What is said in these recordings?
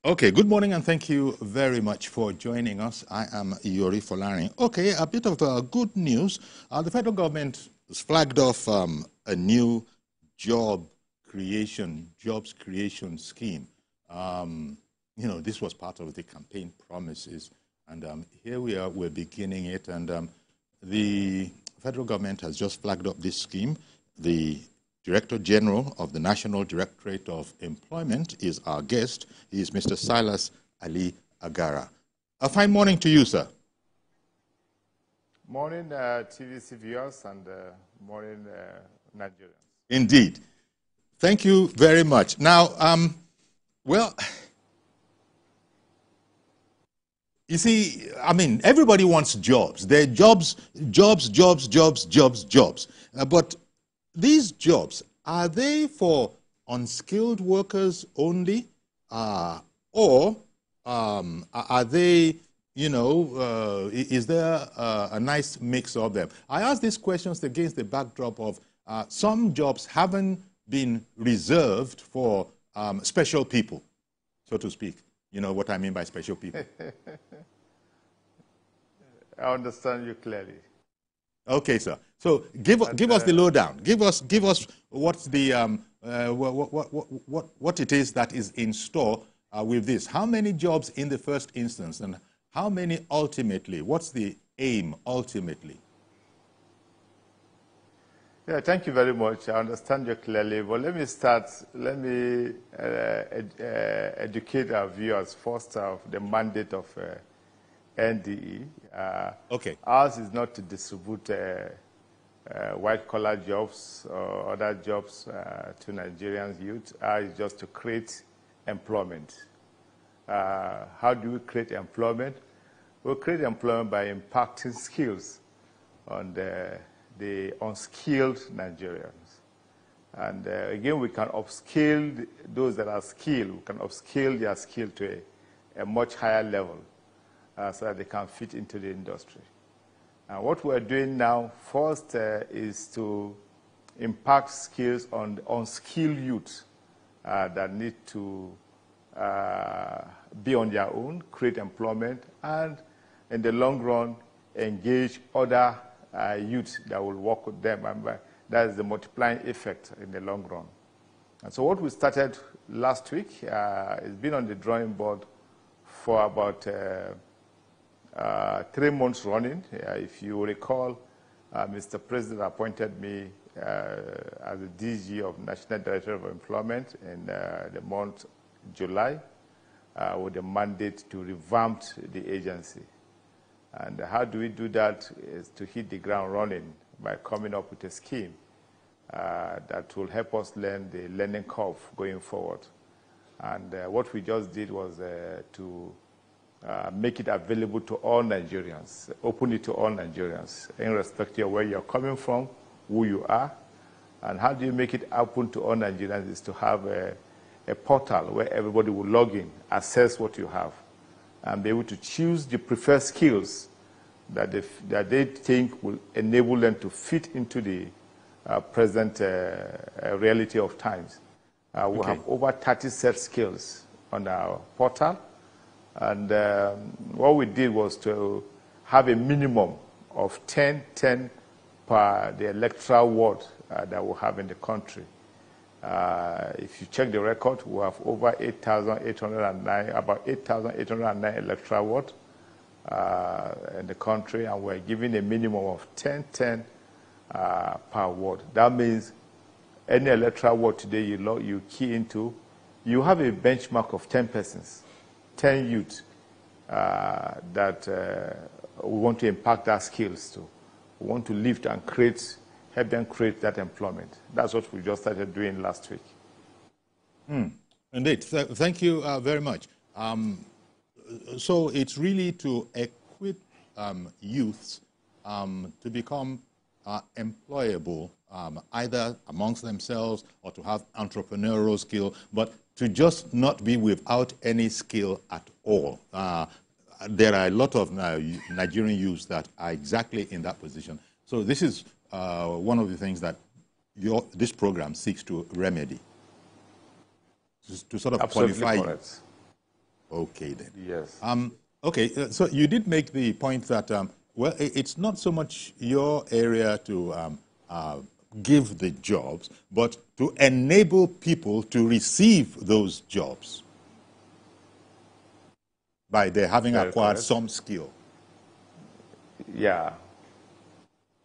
Okay, good morning and thank you very much for joining us. I am Yori Folarin. Okay, a bit of good news. The federal government has flagged off a new jobs creation scheme. This was part of the campaign promises, and here we are, we're beginning it, and the federal government has just flagged up this scheme. The Director General of the National Directorate of Employment is our guest. He is Mr. Silas Ali Agara. A fine morning to you, sir. Morning, TVC viewers, and morning, Nigerians. Indeed. Thank you very much. Now, well, you see, I mean, everybody wants jobs. They're jobs. But these jobs, are they for unskilled workers only? Or are they, is there a nice mix of them? I ask these questions against the backdrop of some jobs haven't been reserved for special people, so to speak. You know what I mean by special people. I understand you clearly. Okay, sir. So give us the lowdown. Give us what's the what it is that is in store with this. How many jobs in the first instance, and how many ultimately? What's the aim ultimately? Yeah, thank you very much. I understand you clearly. But let me start. Let me educate our viewers first of the mandate of NDE. Okay. Ours is not to distribute white-collar jobs or other jobs to Nigerian youth. Ours is just to create employment. How do we create employment? We create employment by impacting skills on the unskilled Nigerians. And again, we can upskill those that are skilled. We can upskill their skill to a much higher level so that they can fit into the industry. And what we're doing now first is to impact skills on the unskilled youth that need to be on their own, create employment, and in the long run, engage other youth that will work with them. And that is the multiplying effect in the long run. And so what we started last week has been on the drawing board for about 3 months running. If you recall, Mr. President appointed me as the DG of National Director of Employment in the month July with the mandate to revamp the agency. And how do we do that? Is to hit the ground running by coming up with a scheme that will help us learn the learning curve going forward. And what we just did was to make it available to all Nigerians, open it to all Nigerians, irrespective of where you're coming from, who you are. And how do you make it open to all Nigerians is to have a portal where everybody will log in, assess what you have, and be able to choose the preferred skills that they think will enable them to fit into the present reality of times. We have over 30 set skills on our portal. And what we did was to have a minimum of 10 per the electoral ward that we have in the country. If you check the record, we have over 8,809, about 8,809 electoral wards in the country, and we're giving a minimum of 10 per ward. That means any electoral ward today you key into, you have a benchmark of 10 persons. 10 youth that we want to impact our skills to. We want to lift and help them create that employment. That's what we just started doing last week. Indeed. Thank you very much. So it's really to equip youths to become employable, either amongst themselves or to have entrepreneurial skill, but to just not be without any skill at all. There are a lot of Nigerian youths that are exactly in that position. So this is one of the things that this program seeks to remedy, to sort of Absolutely qualify correct. Okay, then. Yes. Okay, so you did make the point that, well, it's not so much your area to give the jobs, but to enable people to receive those jobs by their having Very acquired correct. some skill. Yeah.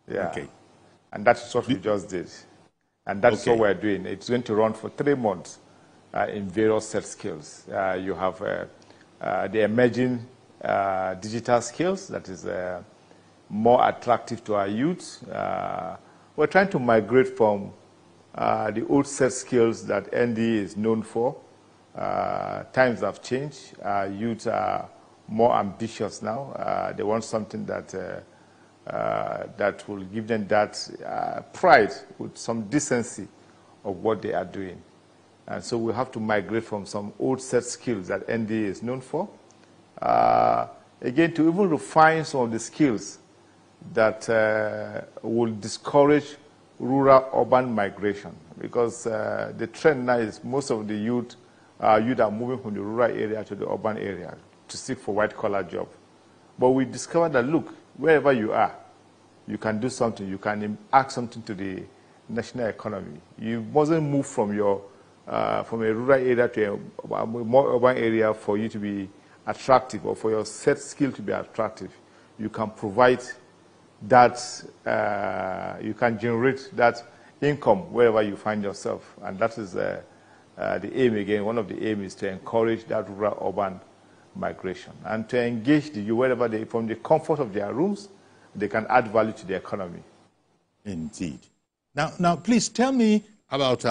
Yeah. Okay. And that's what we just did. And that's what Okay. we're doing. It's going to run for 3 months in various set skills. You have the emerging digital skills that is more attractive to our youth. We're trying to migrate from the old set skills that NDE is known for. Times have changed. Youth are more ambitious now. They want something that that will give them that pride with some decency of what they are doing. And so we have to migrate from some old set skills that NDA is known for, again, to even refine some of the skills that will discourage rural-urban migration. Because the trend now is most of the youth are moving from the rural area to the urban area to seek for white-collar job. But we discovered that, look, wherever you are, you can do something. You can add something to the national economy. You mustn't move from your from a rural area to a more urban area for you to be attractive or for your set skill to be attractive. You can provide that, you can generate that income wherever you find yourself. And that is the aim again. One of the aims is to encourage that rural-urban migration and to engage the youth wherever they, from the comfort of their rooms, they can add value to the economy. Indeed. Now, please tell me about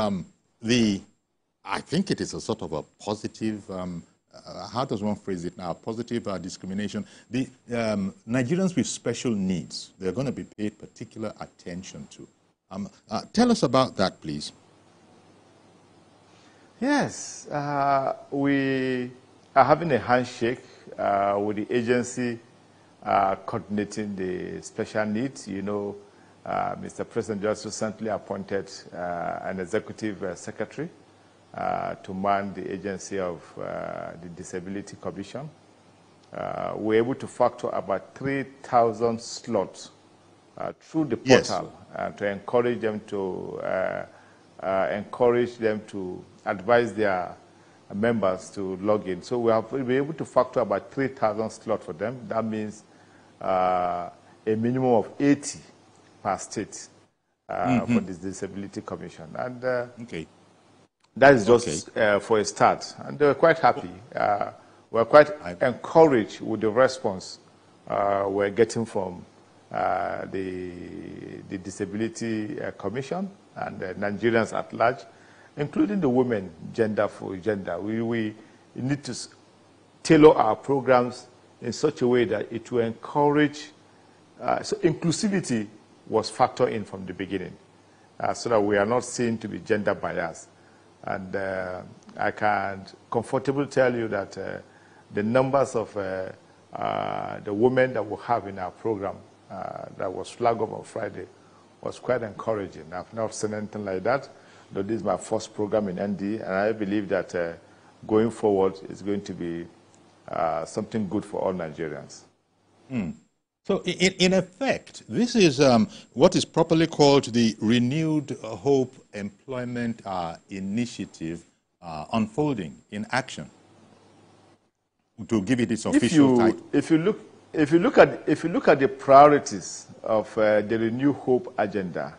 I think it is a sort of a positive, how does one phrase it now, positive discrimination. The Nigerians with special needs, they're going to be paid particular attention to. Tell us about that, please. Yes, we are having a handshake with the agency coordinating the special needs. You know, Mr. President just recently appointed an executive secretary to man the agency of the Disability Commission. We're able to factor about 3,000 slots through the portal to encourage them to advise their members to log in. So we'll be able to factor about 3,000 slots for them. That means a minimum of 80 per state for this Disability Commission. And that is just for a start. And they were quite happy. We're quite encouraged with the response we're getting from the Disability Commission and Nigerians at large, including the women, gender for gender. We need to tailor our programs in such a way that it will encourage, so inclusivity was factored in from the beginning, so that we are not seen to be gender biased. And I can comfortably tell you that the numbers of the women that we have in our program that was flagged up on Friday was quite encouraging. I've not seen anything like that, though this is my first program in NDE, and I believe that going forward is going to be something good for all Nigerians. So in effect, this is what is properly called the Renewed Hope Employment Initiative unfolding in action, to give it its official title. If you look at the priorities of the Renewed Hope agenda,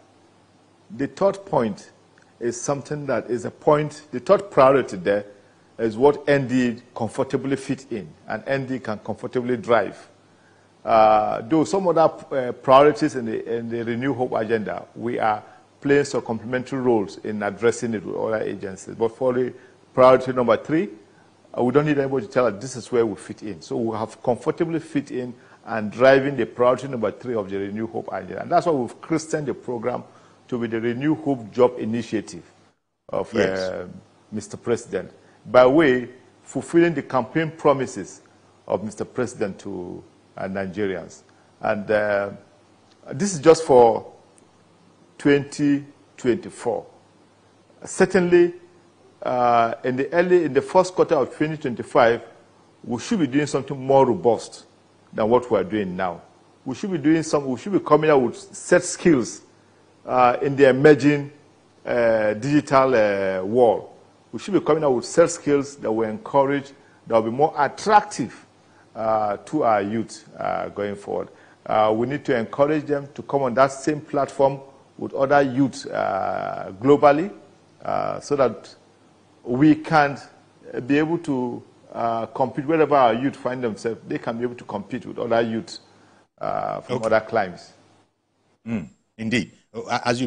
the third point is something that is a point. The third priority there is what ND comfortably fit in, and ND can comfortably drive. Though some other priorities in the Renew Hope agenda, we are playing some complementary roles in addressing it with other agencies. But for the priority number 3, we don't need anybody to tell us this is where we fit in. So we have comfortably fit in and driving the priority number 3 of the Renew Hope agenda. And that's why we've christened the program to be the Renew Hope Job Initiative of Mr. President, by way fulfilling the campaign promises of Mr. President to Nigerians. And this is just for 2024. Certainly, in the first quarter of 2025, we should be doing something more robust than what we are doing now. We should be doing we should be coming out with set skills in the emerging digital world. We should be coming out with set skills that will encourage, that will be more attractive to our youth going forward. We need to encourage them to come on that same platform with other youth globally so that we can be able to compete wherever our youth find themselves. They can be able to compete with other youth from other climes. Indeed. As